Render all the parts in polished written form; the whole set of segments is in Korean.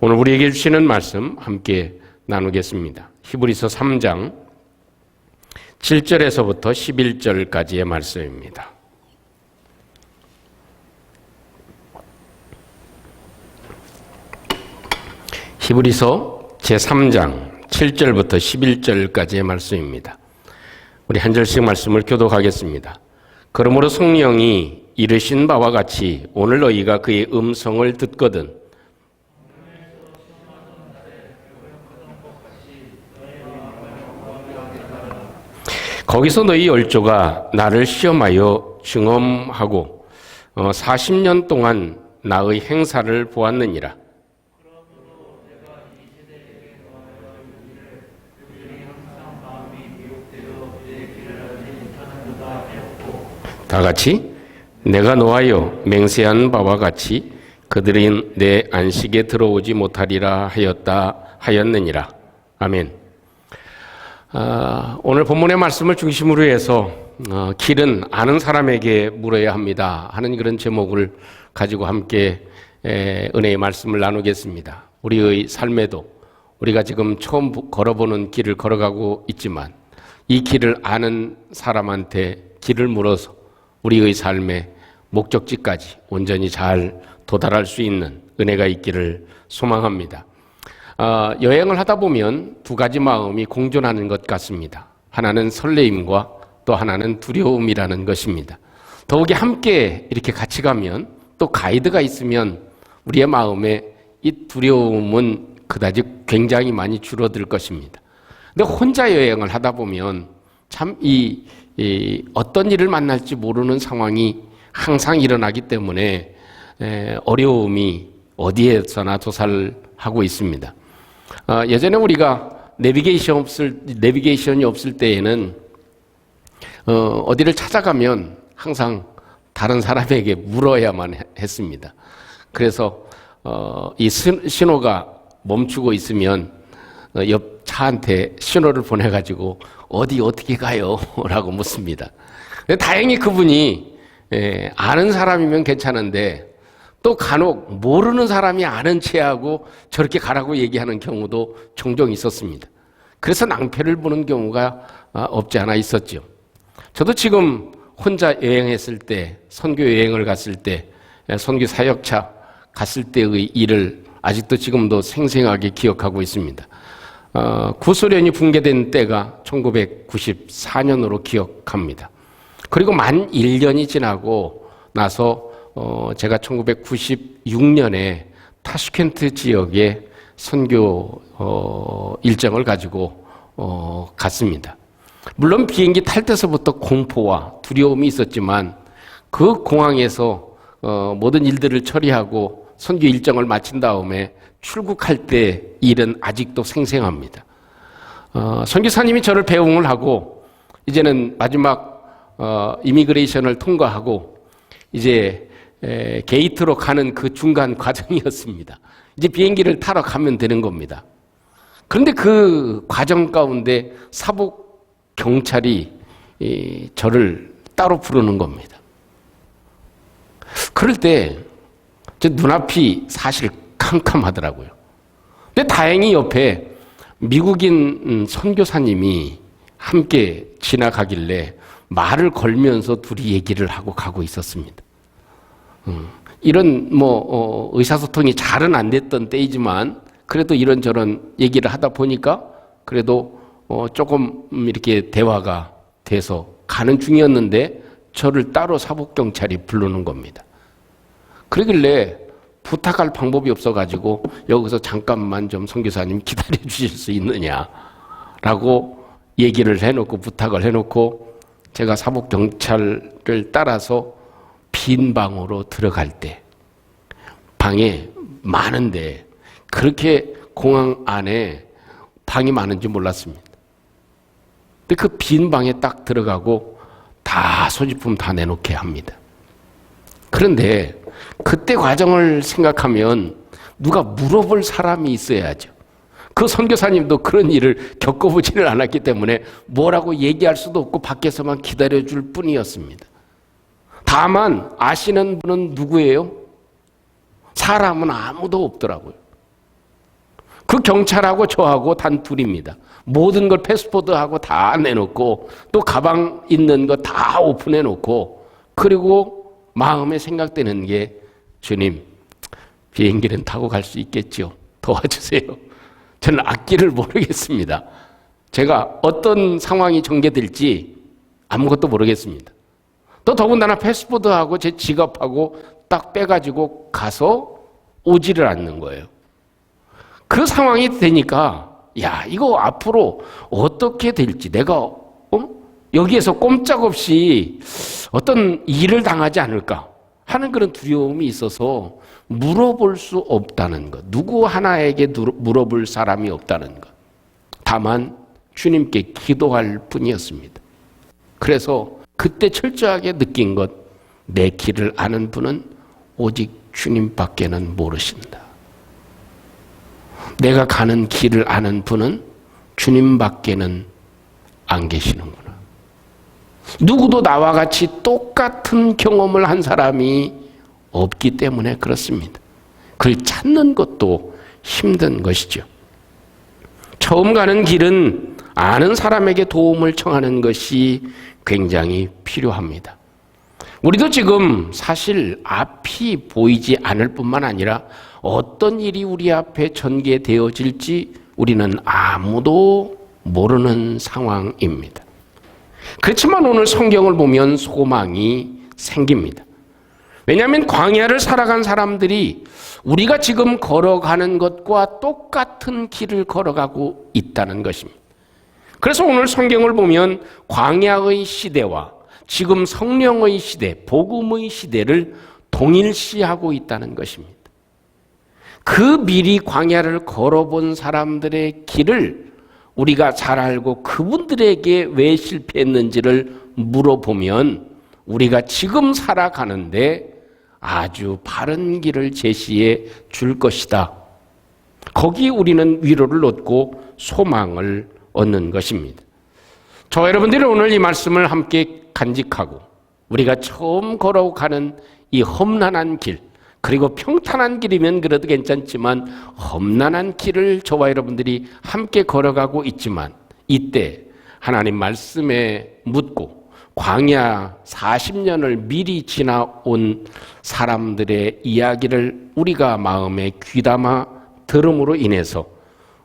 오늘 우리에게 주시는 말씀 함께 나누겠습니다. 히브리서 3장 7절에서부터 11절까지의 말씀입니다. 히브리서 제3장 7절부터 11절까지의 말씀입니다. 우리 한 절씩 말씀을 교독하겠습니다. 그러므로 성령이 이르신 바와 같이 오늘 너희가 그의 음성을 듣거든 거기서 너희 열조가 나를 시험하여 증언하고 40년 동안 나의 행사를 보았느니라. 다 같이 내가 노하여 맹세한 바와 같이 그들은 내 안식에 들어오지 못하리라 하였느니라. 아멘. 오늘 본문의 말씀을 중심으로 해서 길은 아는 사람에게 물어야 합니다 하는 그런 제목을 가지고 함께 은혜의 말씀을 나누겠습니다. 우리의 삶에도 우리가 지금 처음 걸어보는 길을 걸어가고 있지만 이 길을 아는 사람한테 길을 물어서 우리의 삶의 목적지까지 온전히 잘 도달할 수 있는 은혜가 있기를 소망합니다. 여행을 하다 보면 두 가지 마음이 공존하는 것 같습니다. 하나는 설레임과 또 하나는 두려움이라는 것입니다. 더욱이 함께 이렇게 같이 가면 또 가이드가 있으면 우리의 마음에 이 두려움은 그다지 굉장히 많이 줄어들 것입니다. 근데 혼자 여행을 하다 보면 참 어떤 일을 만날지 모르는 상황이 항상 일어나기 때문에 어려움이 어디에서나 도살하고 있습니다. 예전에 우리가 내비게이션이 없을 때에는 어디를 찾아가면 항상 다른 사람에게 물어야만 했습니다. 그래서 이 신호가 멈추고 있으면 옆 차한테 신호를 보내가지고 어떻게 가요? 라고 묻습니다. 다행히 그분이 아는 사람이면 괜찮은데 또 간혹 모르는 사람이 아는 체하고 저렇게 가라고 얘기하는 경우도 종종 있었습니다. 그래서 낭패를 보는 경우가 없지 않아 있었죠. 저도 지금 혼자 여행했을 때, 선교 여행을 갔을 때, 선교 사역차 갔을 때의 일을 아직도 지금도 생생하게 기억하고 있습니다. 구소련이 붕괴된 때가 1994년으로 기억합니다. 그리고 만 1년이 지나고 나서 제가 1996년에 타슈켄트 지역에 선교 일정을 가지고 갔습니다. 물론 비행기 탈 때서부터 공포와 두려움이 있었지만 그 공항에서 모든 일들을 처리하고 선교 일정을 마친 다음에 출국할 때 일은 아직도 생생합니다. 선교사님이 저를 배웅을 하고 이제는 마지막 이미그레이션을 통과하고 이제 게이트로 가는 그 중간 과정이었습니다. 이제 비행기를 타러 가면 되는 겁니다. 그런데 그 과정 가운데 사복 경찰이 저를 따로 부르는 겁니다. 그럴 때 제 눈앞이 사실 캄캄하더라고요. 근데 다행히 옆에 미국인 선교사님이 함께 지나가길래 말을 걸면서 둘이 얘기를 하고 가고 있었습니다. 이런 의사소통이 잘은 안 됐던 때이지만 그래도 이런저런 얘기를 하다 보니까 그래도 조금 이렇게 대화가 돼서 가는 중이었는데 저를 따로 사복경찰이 부르는 겁니다. 그러길래 부탁할 방법이 없어가지고 여기서 잠깐만 좀 선교사님 기다려 주실 수 있느냐라고 얘기를 해놓고 부탁을 해놓고 제가 사복경찰을 따라서 빈 방으로 들어갈 때 방에 많은데 그렇게 공항 안에 방이 많은지 몰랐습니다. 근데 그 빈 방에 딱 들어가고 다 소지품 다 내놓게 합니다. 그런데 그때 과정을 생각하면 누가 물어볼 사람이 있어야죠. 그 선교사님도 그런 일을 겪어보지를 않았기 때문에 뭐라고 얘기할 수도 없고 밖에서만 기다려줄 뿐이었습니다. 다만 아시는 분은 누구예요? 사람은 아무도 없더라고요. 그 경찰하고 저하고 단 둘입니다. 모든 걸 패스포드하고 다 내놓고 또 가방 있는 거 다 오픈해 놓고 그리고 마음에 생각되는 게 주님 비행기는 타고 갈 수 있겠죠. 도와주세요. 저는 앞길을 모르겠습니다. 제가 어떤 상황이 전개될지 아무것도 모르겠습니다. 또 더군다나 패스포드하고 제 지갑하고 딱 빼가지고 가서 오지를 않는 거예요. 그 상황이 되니까 야 이거 앞으로 어떻게 될지 내가 여기에서 꼼짝없이 어떤 일을 당하지 않을까 하는 그런 두려움이 있어서 물어볼 수 없다는 것. 누구 하나에게 물어볼 사람이 없다는 것. 다만 주님께 기도할 뿐이었습니다. 그래서 그때 철저하게 느낀 것, 내 길을 아는 분은 오직 주님밖에는 모르신다. 내가 가는 길을 아는 분은 주님밖에는 안 계시는구나. 누구도 나와 같이 똑같은 경험을 한 사람이 없기 때문에 그렇습니다. 그걸 찾는 것도 힘든 것이죠. 처음 가는 길은 아는 사람에게 도움을 청하는 것이 굉장히 필요합니다. 우리도 지금 사실 앞이 보이지 않을 뿐만 아니라 어떤 일이 우리 앞에 전개되어질지 우리는 아무도 모르는 상황입니다. 그렇지만 오늘 성경을 보면 소망이 생깁니다. 왜냐하면 광야를 살아간 사람들이 우리가 지금 걸어가는 것과 똑같은 길을 걸어가고 있다는 것입니다. 그래서 오늘 성경을 보면 광야의 시대와 지금 성령의 시대, 복음의 시대를 동일시하고 있다는 것입니다. 그 미리 광야를 걸어본 사람들의 길을 우리가 잘 알고 그분들에게 왜 실패했는지를 물어보면 우리가 지금 살아가는데 아주 바른 길을 제시해 줄 것이다. 거기 우리는 위로를 얻고 소망을 얻는 것입니다. 저와 여러분들이 오늘 이 말씀을 함께 간직하고 우리가 처음 걸어가는 이 험난한 길, 그리고 평탄한 길이면 그래도 괜찮지만 험난한 길을 저와 여러분들이 함께 걸어가고 있지만 이때 하나님 말씀에 묻고 광야 40년을 미리 지나온 사람들의 이야기를 우리가 마음에 귀담아 들음으로 인해서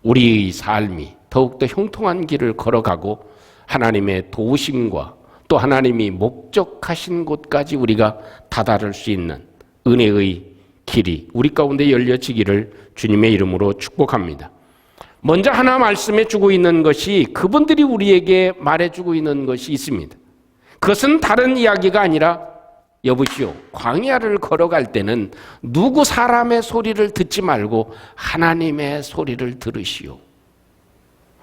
우리의 삶이 더욱더 형통한 길을 걸어가고 하나님의 도우심과 또 하나님이 목적하신 곳까지 우리가 다다를 수 있는 은혜의 길이 우리 가운데 열려지기를 주님의 이름으로 축복합니다. 먼저 하나 말씀해 주고 있는 것이 그분들이 우리에게 말해주고 있는 것이 있습니다. 그것은 다른 이야기가 아니라 여보시오, 광야를 걸어갈 때는 누구 사람의 소리를 듣지 말고 하나님의 소리를 들으시오.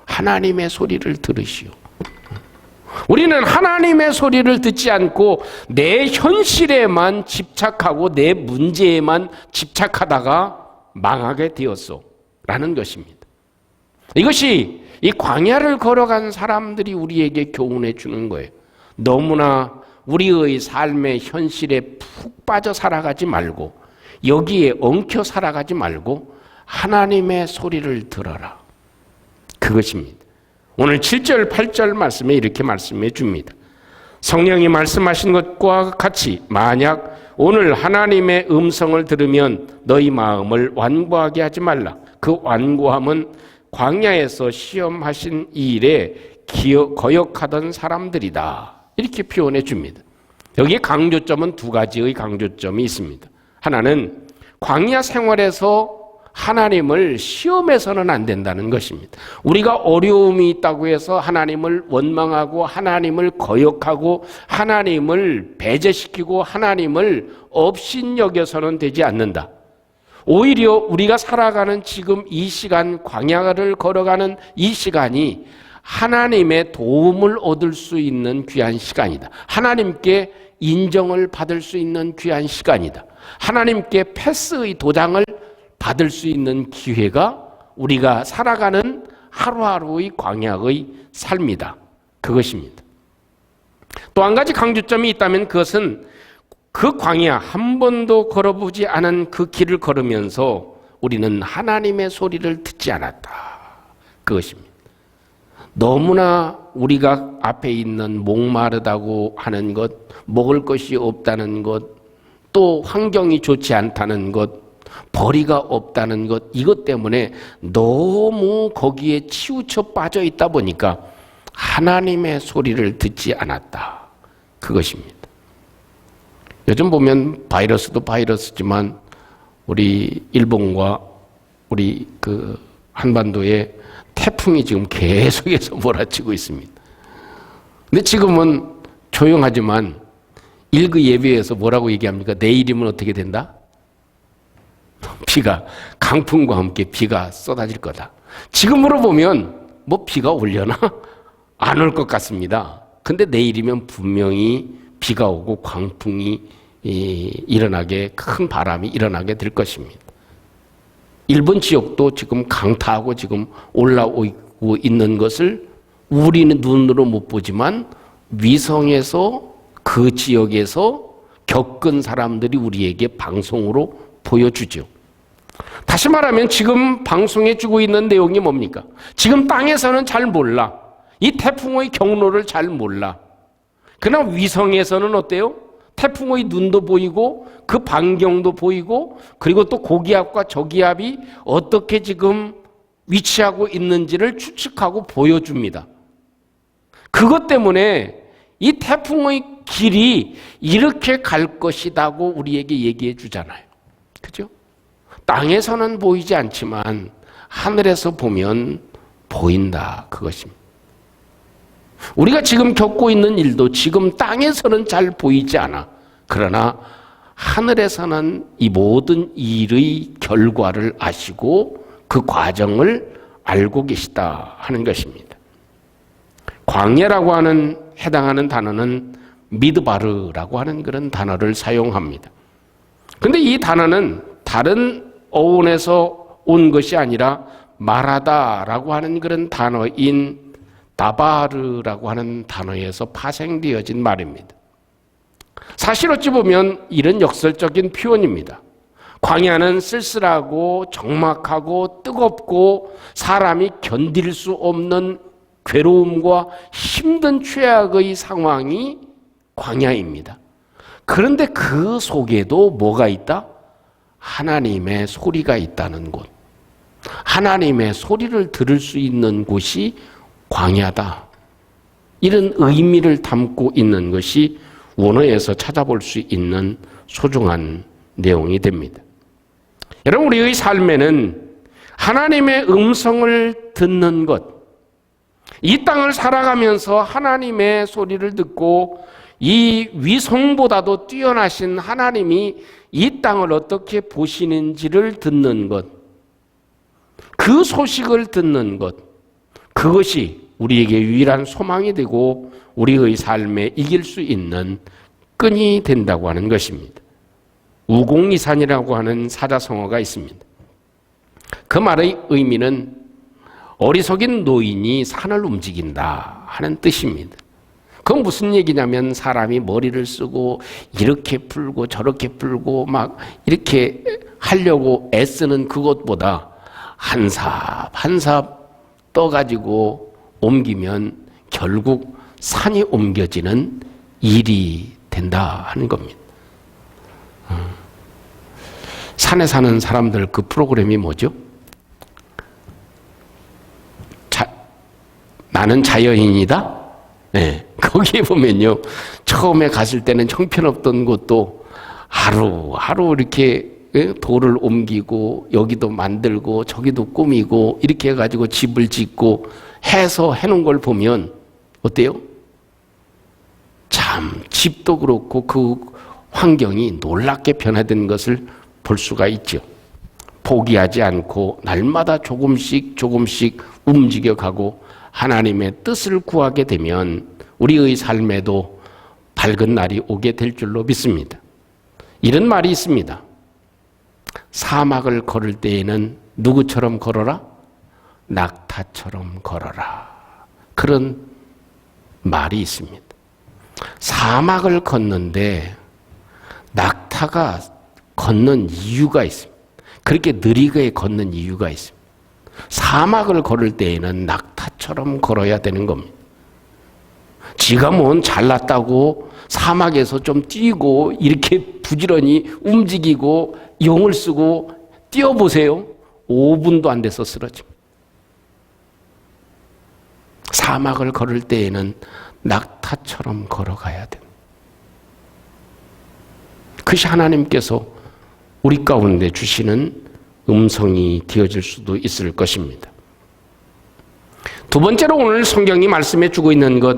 하나님의 소리를 들으시오. 우리는 하나님의 소리를 듣지 않고 내 현실에만 집착하고 내 문제에만 집착하다가 망하게 되었소 라는 것입니다. 이것이 이 광야를 걸어간 사람들이 우리에게 교훈해 주는 거예요. 너무나 우리의 삶의 현실에 푹 빠져 살아가지 말고 여기에 엉켜 살아가지 말고 하나님의 소리를 들어라. 그것입니다. 오늘 7절, 8절 말씀에 이렇게 말씀해 줍니다. 성령이 말씀하신 것과 같이 만약 오늘 하나님의 음성을 들으면 너희 마음을 완고하게 하지 말라. 그 완고함은 광야에서 시험하신 이 일에 거역하던 사람들이다. 이렇게 표현해 줍니다. 여기에 강조점은 두 가지의 강조점이 있습니다. 하나는 광야 생활에서 하나님을 시험해서는 안 된다는 것입니다. 우리가 어려움이 있다고 해서 하나님을 원망하고 하나님을 거역하고 하나님을 배제시키고 하나님을 업신여겨서는 되지 않는다. 오히려 우리가 살아가는 지금 이 시간, 광야를 걸어가는 이 시간이 하나님의 도움을 얻을 수 있는 귀한 시간이다. 하나님께 인정을 받을 수 있는 귀한 시간이다. 하나님께 패스의 도장을 받을 수 있는 기회가 우리가 살아가는 하루하루의 광야의 삶이다. 그것입니다. 또 한 가지 강조점이 있다면 그것은 그 광야 한 번도 걸어보지 않은 그 길을 걸으면서 우리는 하나님의 소리를 듣지 않았다. 그것입니다. 너무나 우리가 앞에 있는 목마르다고 하는 것, 먹을 것이 없다는 것, 또 환경이 좋지 않다는 것, 벌이가 없다는 것, 이것 때문에 너무 거기에 치우쳐 빠져 있다 보니까 하나님의 소리를 듣지 않았다. 그것입니다. 요즘 보면 바이러스도 바이러스지만 우리 일본과 우리 그 한반도에 태풍이 지금 계속해서 몰아치고 있습니다. 근데 지금은 조용하지만 일그 예배에서 뭐라고 얘기합니까? 내일이면 어떻게 된다? 비가, 강풍과 함께 비가 쏟아질 거다. 지금으로 보면 뭐 비가 오려나? 안 올 것 같습니다. 근데 내일이면 분명히 비가 오고 광풍이 일어나게, 큰 바람이 일어나게 될 것입니다. 일본 지역도 지금 강타하고 지금 올라오고 있는 것을 우리는 눈으로 못 보지만 위성에서 그 지역에서 겪은 사람들이 우리에게 방송으로 보여주죠. 다시 말하면 지금 방송해 주고 있는 내용이 뭡니까? 지금 땅에서는 잘 몰라. 이 태풍의 경로를 잘 몰라. 그러나 위성에서는 어때요? 태풍의 눈도 보이고 그 반경도 보이고 그리고 또 고기압과 저기압이 어떻게 지금 위치하고 있는지를 추측하고 보여줍니다. 그것 때문에 이 태풍의 길이 이렇게 갈 것이라고 우리에게 얘기해 주잖아요. 그죠? 땅에서는 보이지 않지만 하늘에서 보면 보인다. 그것입니다. 우리가 지금 겪고 있는 일도 지금 땅에서는 잘 보이지 않아. 그러나 하늘에서는 이 모든 일의 결과를 아시고 그 과정을 알고 계시다 하는 것입니다. 광야라고 하는 해당하는 단어는 미드바르라고 하는 그런 단어를 사용합니다. 근데 이 단어는 다른 어원에서 온 것이 아니라 말하다라고 하는 그런 단어인 다바르라고 하는 단어에서 파생되어진 말입니다. 사실 어찌 보면 이런 역설적인 표현입니다. 광야는 쓸쓸하고 적막하고 뜨겁고 사람이 견딜 수 없는 괴로움과 힘든 최악의 상황이 광야입니다. 그런데 그 속에도 뭐가 있다? 하나님의 소리가 있다는 곳. 하나님의 소리를 들을 수 있는 곳이 광야다. 이런 의미를 담고 있는 것이 원어에서 찾아볼 수 있는 소중한 내용이 됩니다. 여러분, 우리의 삶에는 하나님의 음성을 듣는 것, 이 땅을 살아가면서 하나님의 소리를 듣고 이 위성보다도 뛰어나신 하나님이 이 땅을 어떻게 보시는지를 듣는 것, 그 소식을 듣는 것, 그것이 우리에게 유일한 소망이 되고 우리의 삶에 이길 수 있는 끈이 된다고 하는 것입니다. 우공이산이라고 하는 사자성어가 있습니다. 그 말의 의미는 어리석인 노인이 산을 움직인다 하는 뜻입니다. 그건 무슨 얘기냐면 사람이 머리를 쓰고 이렇게 풀고 저렇게 풀고 막 이렇게 하려고 애쓰는 그것보다 한 삽 한 삽 떠가지고 옮기면 결국 산이 옮겨지는 일이 된다 하는 겁니다. 산에 사는 사람들 그 프로그램이 뭐죠? 나는 자연인이다? 네, 거기에 보면요. 처음에 갔을 때는 형편없던 곳도 하루하루 이렇게 돌을 옮기고 여기도 만들고 저기도 꾸미고 이렇게 해가지고 집을 짓고 해서 해놓은 걸 보면 어때요? 참 집도 그렇고 그 환경이 놀랍게 변화된 것을 볼 수가 있죠. 포기하지 않고 날마다 조금씩 움직여가고 하나님의 뜻을 구하게 되면 우리의 삶에도 밝은 날이 오게 될 줄로 믿습니다. 이런 말이 있습니다. 사막을 걸을 때에는 누구처럼 걸어라? 낙타처럼 걸어라. 그런 말이 있습니다. 사막을 걷는데 낙타가 걷는 이유가 있습니다. 그렇게 느리게 걷는 이유가 있습니다. 사막을 걸을 때에는 낙타처럼 걸어야 되는 겁니다. 지가 뭔 잘났다고 사막에서 좀 뛰고 이렇게 부지런히 움직이고 용을 쓰고 뛰어보세요. 5분도 안 돼서 쓰러집니다. 사막을 걸을 때에는 낙타처럼 걸어가야 됩니다. 그것이 하나님께서 우리 가운데 주시는 음성이 되어질 수도 있을 것입니다. 두 번째로 오늘 성경이 말씀해 주고 있는 것,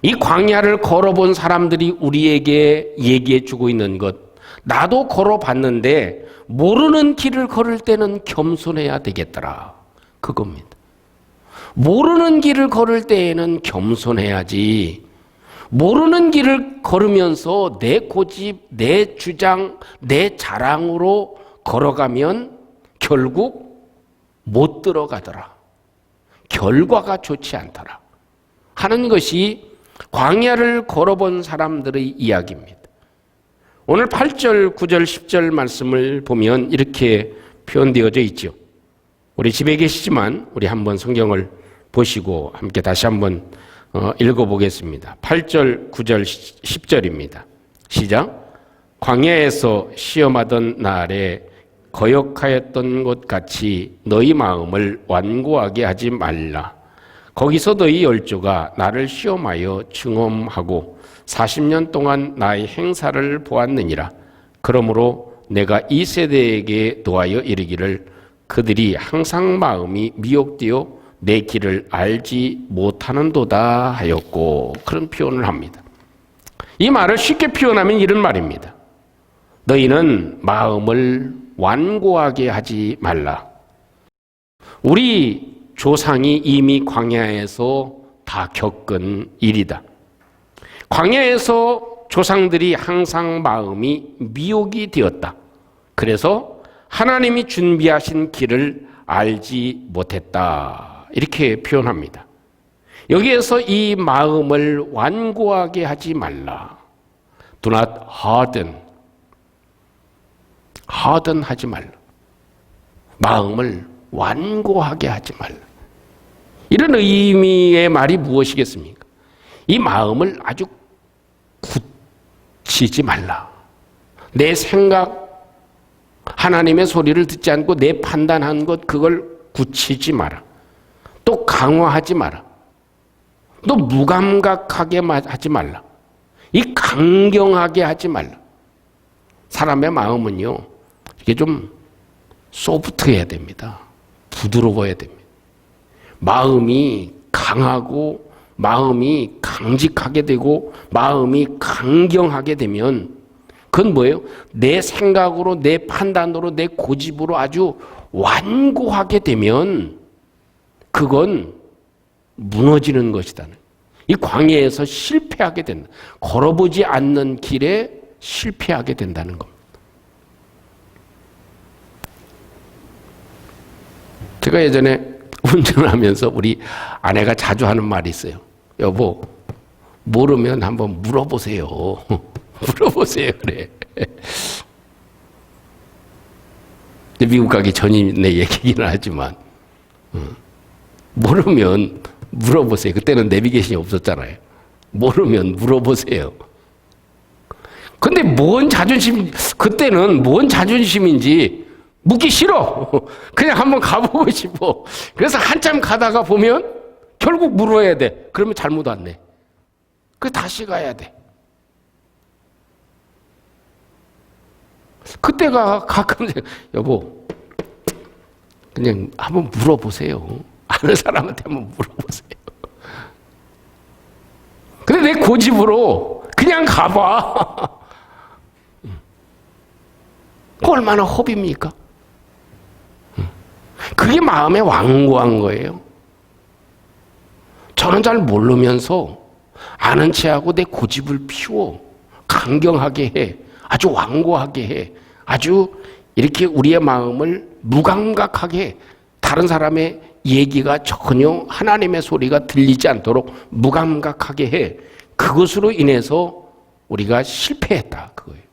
이 광야를 걸어본 사람들이 우리에게 얘기해 주고 있는 것, 나도 걸어봤는데 모르는 길을 걸을 때는 겸손해야 되겠더라. 그겁니다. 모르는 길을 걸을 때에는 겸손해야지. 모르는 길을 걸으면서 내 고집, 내 주장, 내 자랑으로 걸어가면 결국 못 들어가더라. 결과가 좋지 않더라. 하는 것이 광야를 걸어본 사람들의 이야기입니다. 오늘 8절, 9절, 10절 말씀을 보면 이렇게 표현되어져 있죠. 우리 집에 계시지만 우리 한번 성경을 보시고 함께 다시 한번 읽어보겠습니다. 8절, 9절, 10절입니다. 시작. 광야에서 시험하던 날에 거역하였던 것 같이 너희 마음을 완고하게 하지 말라. 거기서 너희 열조가 나를 시험하여 증험하고 40년 동안 나의 행사를 보았느니라. 그러므로 내가 이 세대에게 노하여 이르기를 그들이 항상 마음이 미혹되어 내 길을 알지 못하는도다 하였고, 그런 표현을 합니다. 이 말을 쉽게 표현하면 이런 말입니다. 너희는 마음을 완고하게 하지 말라. 우리 조상이 이미 광야에서 다 겪은 일이다. 광야에서 조상들이 항상 마음이 미혹이 되었다. 그래서 하나님이 준비하신 길을 알지 못했다. 이렇게 표현합니다. 여기에서 이 마음을 완고하게 하지 말라. Do not harden. harden 하지 말라. 마음을 완고하게 하지 말라. 이런 의미의 말이 무엇이겠습니까? 이 마음을 아주 굳히지 말라. 내 생각, 하나님의 소리를 듣지 않고 내 판단한 것, 그걸 굳히지 마라. 또 강화하지 마라. 또 무감각하게 하지 말라. 이 강경하게 하지 말라. 사람의 마음은요, 이게 좀 소프트해야 됩니다. 부드러워야 됩니다. 마음이 강하고 마음이 강직하게 되고 마음이 강경하게 되면 그건 뭐예요? 내 생각으로, 내 판단으로, 내 고집으로 아주 완고하게 되면 그건 무너지는 것이다. 이 광야에서 실패하게 된다. 걸어보지 않는 길에 실패하게 된다는 겁니다. 제가 예전에 운전을 하면서 우리 아내가 자주 하는 말이 있어요. 여보, 모르면 한번 물어보세요. 물어보세요. 그래. 미국 가기 전인의 얘기긴 하지만 모르면 물어보세요. 그때는 내비게이션이 없었잖아요. 모르면 물어보세요. 근데 뭔 자존심, 그때는 뭔 자존심인지 묻기 싫어. 그냥 한번 가보고 싶어. 그래서 한참 가다가 보면 결국 물어야 돼. 그러면 잘못 왔네. 그래서 다시 가야 돼. 그때가 가끔 여보 그냥 한번 물어보세요. 아는 사람한테 한번 물어보세요. 근데 내 고집으로 그냥 가봐. 그 얼마나 허비입니까? 그게 마음에 완고한 거예요. 저는 잘 모르면서 아는 체하고 내 고집을 피워 강경하게 해. 아주 완고하게 해. 아주 이렇게 우리의 마음을 무감각하게 해. 다른 사람의 얘기가 전혀 하나님의 소리가 들리지 않도록 무감각하게 해. 그것으로 인해서 우리가 실패했다. 그거예요.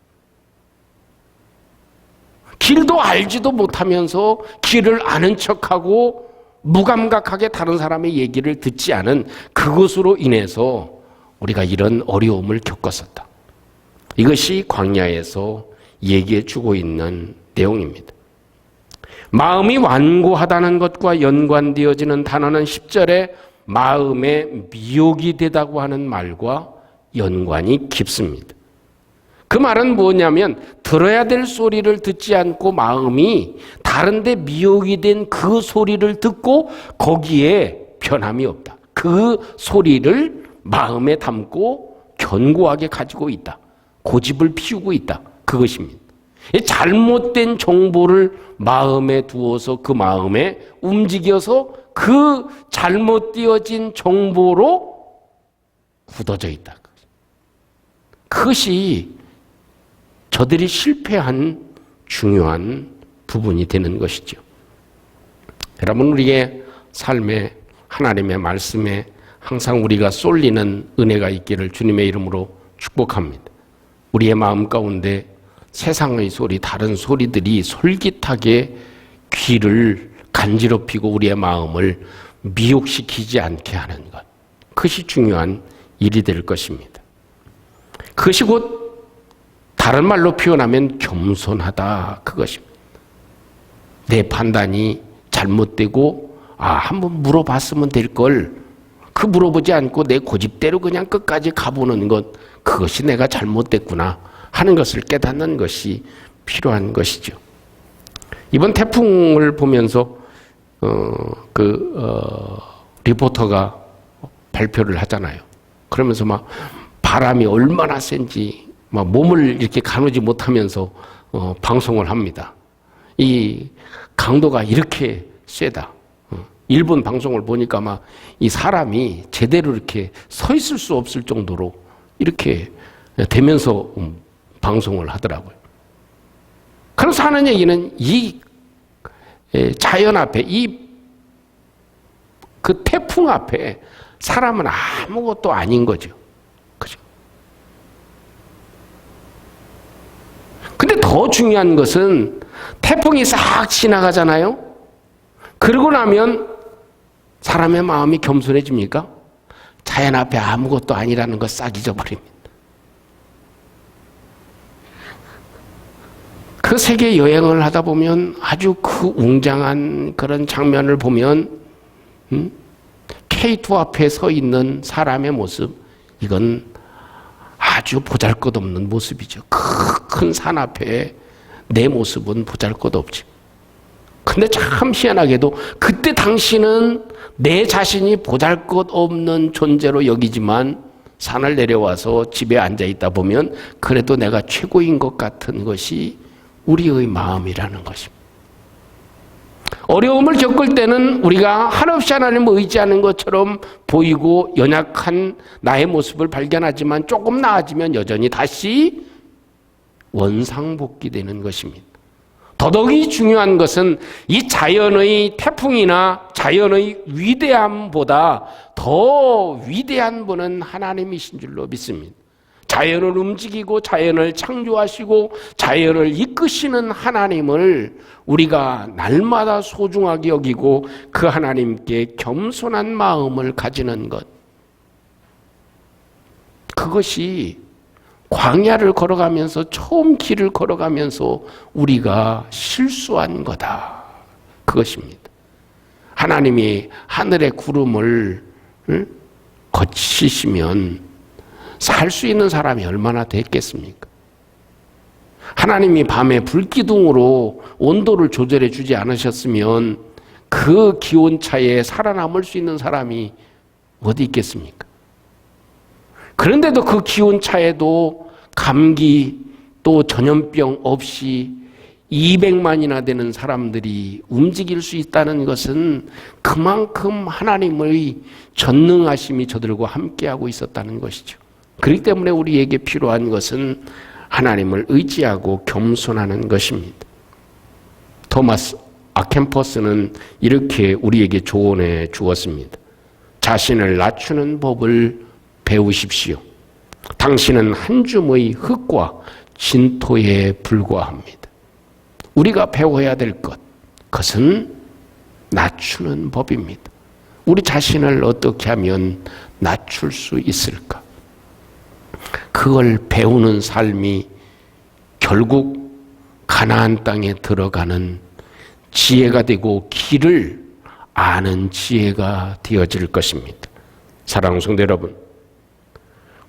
길도 알지도 못하면서 길을 아는 척하고 무감각하게 다른 사람의 얘기를 듣지 않은 그것으로 인해서 우리가 이런 어려움을 겪었었다. 이것이 광야에서 얘기해 주고 있는 내용입니다. 마음이 완고하다는 것과 연관되어지는 단어는 10절에 마음에 미혹이 되다고 하는 말과 연관이 깊습니다. 그 말은 뭐냐면 들어야 될 소리를 듣지 않고 마음이 다른 데 미혹이 된 그 소리를 듣고 거기에 변함이 없다. 그 소리를 마음에 담고 견고하게 가지고 있다. 고집을 피우고 있다. 그것입니다. 잘못된 정보를 마음에 두어서 그 마음에 움직여서 그 잘못되어진 정보로 굳어져 있다. 그것이 저들이 실패한 중요한 부분이 되는 것이죠. 여러분, 우리의 삶에 하나님의 말씀에 항상 우리가 쏠리는 은혜가 있기를 주님의 이름으로 축복합니다. 우리의 마음 가운데 세상의 소리, 다른 소리들이 솔깃하게 귀를 간지럽히고 우리의 마음을 미혹시키지 않게 하는 것. 그것이 중요한 일이 될 것입니다. 그것이 곧 다른 말로 표현하면 겸손하다. 그것입니다. 내 판단이 잘못되고 한번 물어봤으면 될 걸 그 물어보지 않고 내 고집대로 그냥 끝까지 가보는 것, 그것이 내가 잘못됐구나 하는 것을 깨닫는 것이 필요한 것이죠. 이번 태풍을 보면서 리포터가 발표를 하잖아요. 그러면서 막 바람이 얼마나 센지 막 몸을 이렇게 가누지 못하면서 방송을 합니다. 이 강도가 이렇게 세다. 일본 방송을 보니까 막 이 사람이 제대로 이렇게 서 있을 수 없을 정도로 이렇게 되면서 방송을 하더라고요. 그래서 하는 얘기는 이 자연 앞에 그 태풍 앞에 사람은 아무것도 아닌 거죠. 그죠? 근데 더 중요한 것은 태풍이 싹 지나가잖아요. 그러고 나면 사람의 마음이 겸손해집니까? 자연 앞에 아무것도 아니라는 거 싹 잊어버립니다. 그 세계 여행을 하다 보면 아주 그 웅장한 그런 장면을 보면 K2 앞에 서 있는 사람의 모습, 이건 아주 보잘것없는 모습이죠. 큰 산 앞에 내 모습은 보잘것없지. 근데 참 희한하게도 그때 당시는 내 자신이 보잘것없는 존재로 여기지만 산을 내려와서 집에 앉아있다 보면 그래도 내가 최고인 것 같은 것이 우리의 마음이라는 것입니다. 어려움을 겪을 때는 우리가 한없이 하나님을 의지하는 것처럼 보이고 연약한 나의 모습을 발견하지만 조금 나아지면 여전히 다시 원상복귀되는 것입니다. 더더욱이 중요한 것은 이 자연의 태풍이나 자연의 위대함보다 더 위대한 분은 하나님이신 줄로 믿습니다. 자연을 움직이고 자연을 창조하시고 자연을 이끄시는 하나님을 우리가 날마다 소중하게 여기고 그 하나님께 겸손한 마음을 가지는 것, 그것이 광야를 걸어가면서 처음 길을 걸어가면서 우리가 실수한 거다. 그것입니다. 하나님이 하늘의 구름을 거치시면 살 수 있는 사람이 얼마나 됐겠습니까? 하나님이 밤에 불기둥으로 온도를 조절해 주지 않으셨으면 그 기온차에 살아남을 수 있는 사람이 어디 있겠습니까? 그런데도 그 기온차에도 감기 또 전염병 없이 200만이나 되는 사람들이 움직일 수 있다는 것은 그만큼 하나님의 전능하심이 저들과 함께하고 있었다는 것이죠. 그렇기 때문에 우리에게 필요한 것은 하나님을 의지하고 겸손하는 것입니다. 토마스 아켄퍼스는 이렇게 우리에게 조언해 주었습니다. 자신을 낮추는 법을 배우십시오. 당신은 한 줌의 흙과 진토에 불과합니다. 우리가 배워야 될 것, 그것은 낮추는 법입니다. 우리 자신을 어떻게 하면 낮출 수 있을까? 그걸 배우는 삶이 결국 가나안 땅에 들어가는 지혜가 되고 길을 아는 지혜가 되어질 것입니다. 사랑하는 성도 여러분,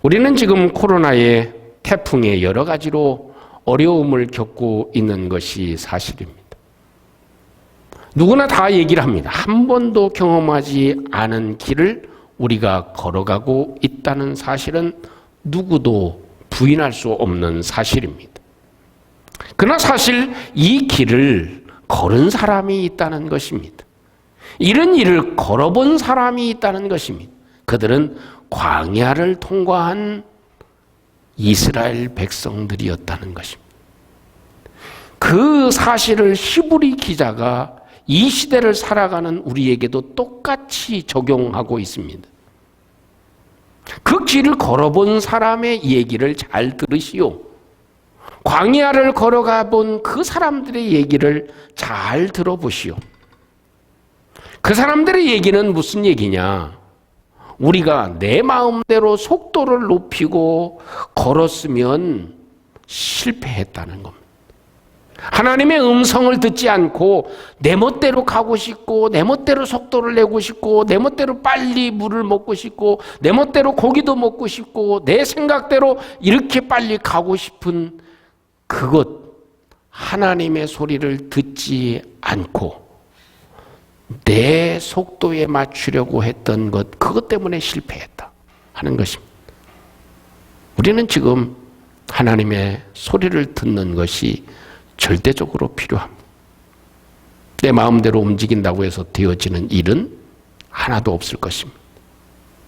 우리는 지금 코로나의 태풍에 여러 가지로 어려움을 겪고 있는 것이 사실입니다. 누구나 다 얘기를 합니다. 한 번도 경험하지 않은 길을 우리가 걸어가고 있다는 사실은 누구도 부인할 수 없는 사실입니다. 그러나 사실 이 길을 걸은 사람이 있다는 것입니다. 이런 일을 걸어본 사람이 있다는 것입니다. 그들은 광야를 통과한 이스라엘 백성들이었다는 것입니다. 그 사실을 히브리 기자가 이 시대를 살아가는 우리에게도 똑같이 적용하고 있습니다. 그 길을 걸어본 사람의 얘기를 잘 들으시오. 광야를 걸어가 본 그 사람들의 얘기를 잘 들어보시오. 그 사람들의 얘기는 무슨 얘기냐? 우리가 내 마음대로 속도를 높이고 걸었으면 실패했다는 겁니다. 하나님의 음성을 듣지 않고 내 멋대로 가고 싶고, 내 멋대로 속도를 내고 싶고, 내 멋대로 빨리 물을 먹고 싶고, 내 멋대로 고기도 먹고 싶고, 내 생각대로 이렇게 빨리 가고 싶은 그것, 하나님의 소리를 듣지 않고 내 속도에 맞추려고 했던 것, 그것 때문에 실패했다 하는 것입니다. 우리는 지금 하나님의 소리를 듣는 것이 절대적으로 필요합니다. 내 마음대로 움직인다고 해서 되어지는 일은 하나도 없을 것입니다.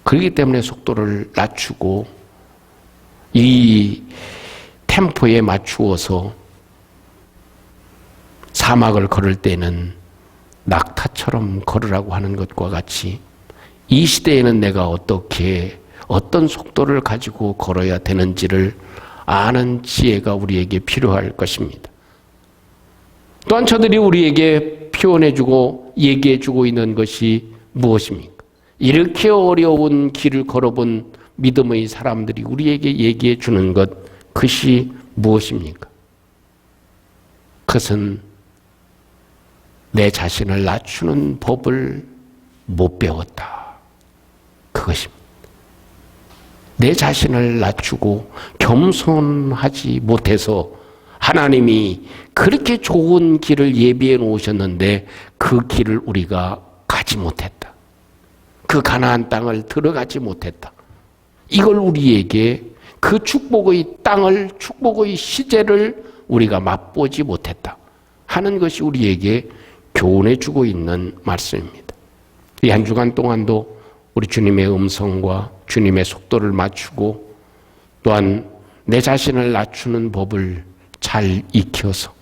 그렇기 때문에 속도를 낮추고 이 템포에 맞추어서 사막을 걸을 때는 낙타처럼 걸으라고 하는 것과 같이 이 시대에는 내가 어떤 속도를 가지고 걸어야 되는지를 아는 지혜가 우리에게 필요할 것입니다. 또한 저들이 우리에게 표현해주고 얘기해주고 있는 것이 무엇입니까? 이렇게 어려운 길을 걸어본 믿음의 사람들이 우리에게 얘기해주는 것, 그것이 무엇입니까? 그것은 내 자신을 낮추는 법을 못 배웠다. 그것입니다. 내 자신을 낮추고 겸손하지 못해서 하나님이 그렇게 좋은 길을 예비해 놓으셨는데 그 길을 우리가 가지 못했다. 그 가나안 땅을 들어가지 못했다. 이걸 우리에게 그 축복의 땅을, 축복의 시제를 우리가 맛보지 못했다 하는 것이 우리에게 교훈해 주고 있는 말씀입니다. 이 한 주간 동안도 우리 주님의 음성과 주님의 속도를 맞추고 또한 내 자신을 낮추는 법을 잘 익혀서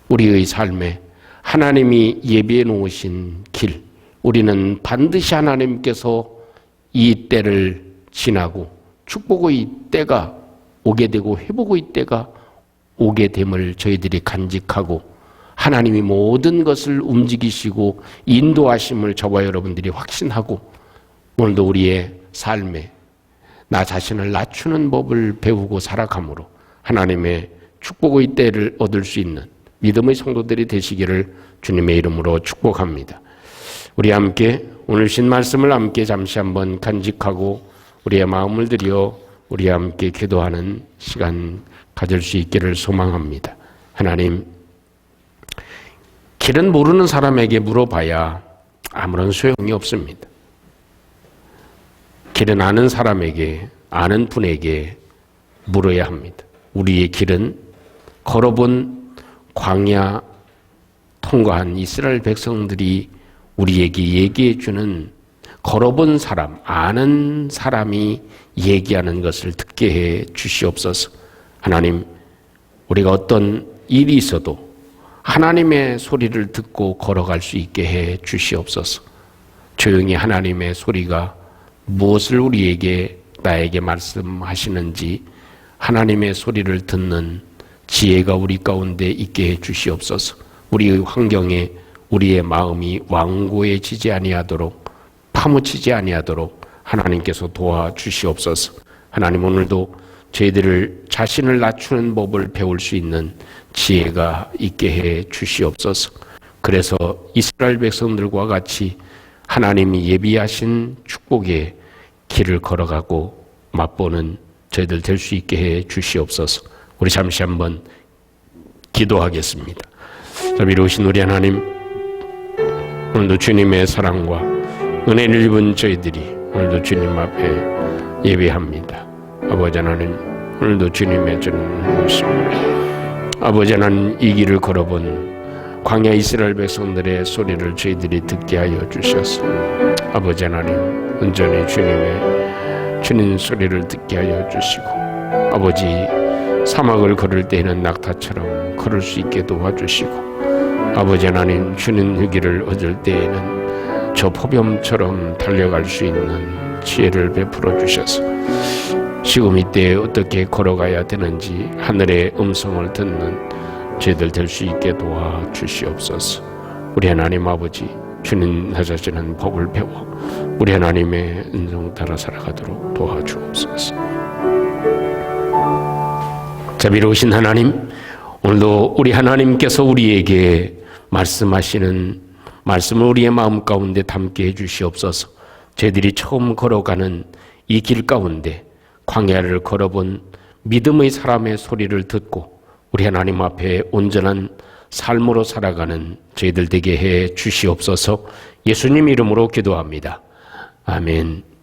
우리의 삶에 하나님이 예비해 놓으신 길, 우리는 반드시 하나님께서 이 때를 지나고 축복의 때가 오게 되고 회복의 때가 오게 됨을 저희들이 간직하고 하나님이 모든 것을 움직이시고 인도하심을 저와 여러분들이 확신하고 오늘도 우리의 삶에 나 자신을 낮추는 법을 배우고 살아감으로 하나님의 축복의 때를 얻을 수 있는 믿음의 성도들이 되시기를 주님의 이름으로 축복합니다. 우리 함께 오늘 신 말씀을 함께 잠시 한번 간직하고 우리의 마음을 들여 우리 함께 기도하는 시간 가질 수 있기를 소망합니다. 하나님, 길은 모르는 사람에게 물어봐야 아무런 소용이 없습니다. 길은 아는 사람에게, 아는 분에게 물어야 합니다. 우리의 길은 걸어본 광야 통과한 이스라엘 백성들이 우리에게 얘기해 주는 걸어본 사람, 아는 사람이 얘기하는 것을 듣게 해 주시옵소서. 하나님, 우리가 어떤 일이 있어도 하나님의 소리를 듣고 걸어갈 수 있게 해 주시옵소서. 조용히 하나님의 소리가 무엇을 우리에게, 나에게 말씀하시는지 하나님의 소리를 듣는 지혜가 우리 가운데 있게 해 주시옵소서. 우리의 환경에 우리의 마음이 완고해지지 아니하도록, 파묻히지 아니하도록 하나님께서 도와주시옵소서. 하나님, 오늘도 저희들을 자신을 낮추는 법을 배울 수 있는 지혜가 있게 해 주시옵소서. 그래서 이스라엘 백성들과 같이 하나님이 예비하신 축복의 길을 걸어가고 맛보는 저희들 될 수 있게 해 주시옵소서. 우리 잠시 한번 기도하겠습니다. 자비로우신 우리 하나님, 오늘도 주님의 사랑과 은혜를 입은 저희들이 오늘도 주님 앞에 예배합니다. 아버지 하나님, 오늘도 주님의 저는 모습으로 아버지 하나님, 이 길을 걸어본 광야 이스라엘 백성들의 소리를 저희들이 듣게 하여 주셔서 아버지 하나님, 온전히 주님 소리를 듣게 하여 주시고, 아버지 사막을 걸을 때에는 낙타처럼 걸을 수 있게 도와주시고, 아버지 하나님, 주는 그 길을 얻을 때에는 저 폭염처럼 달려갈 수 있는 지혜를 베풀어 주셔서 지금 이때 어떻게 걸어가야 되는지 하늘의 음성을 듣는 저희들 될 수 있게 도와주시옵소서. 우리 하나님 아버지, 주님 하시는 법을 배워 우리 하나님의 은총 따라 살아가도록 도와주옵소서. 자비로우신 하나님, 오늘도 우리 하나님께서 우리에게 말씀하시는 말씀을 우리의 마음 가운데 담게 해주시옵소서. 저희들이 처음 걸어가는 이 길 가운데 광야를 걸어본 믿음의 사람의 소리를 듣고 우리 하나님 앞에 온전한 삶으로 살아가는 저희들 되게 해 주시옵소서. 예수님 이름으로 기도합니다. 아멘.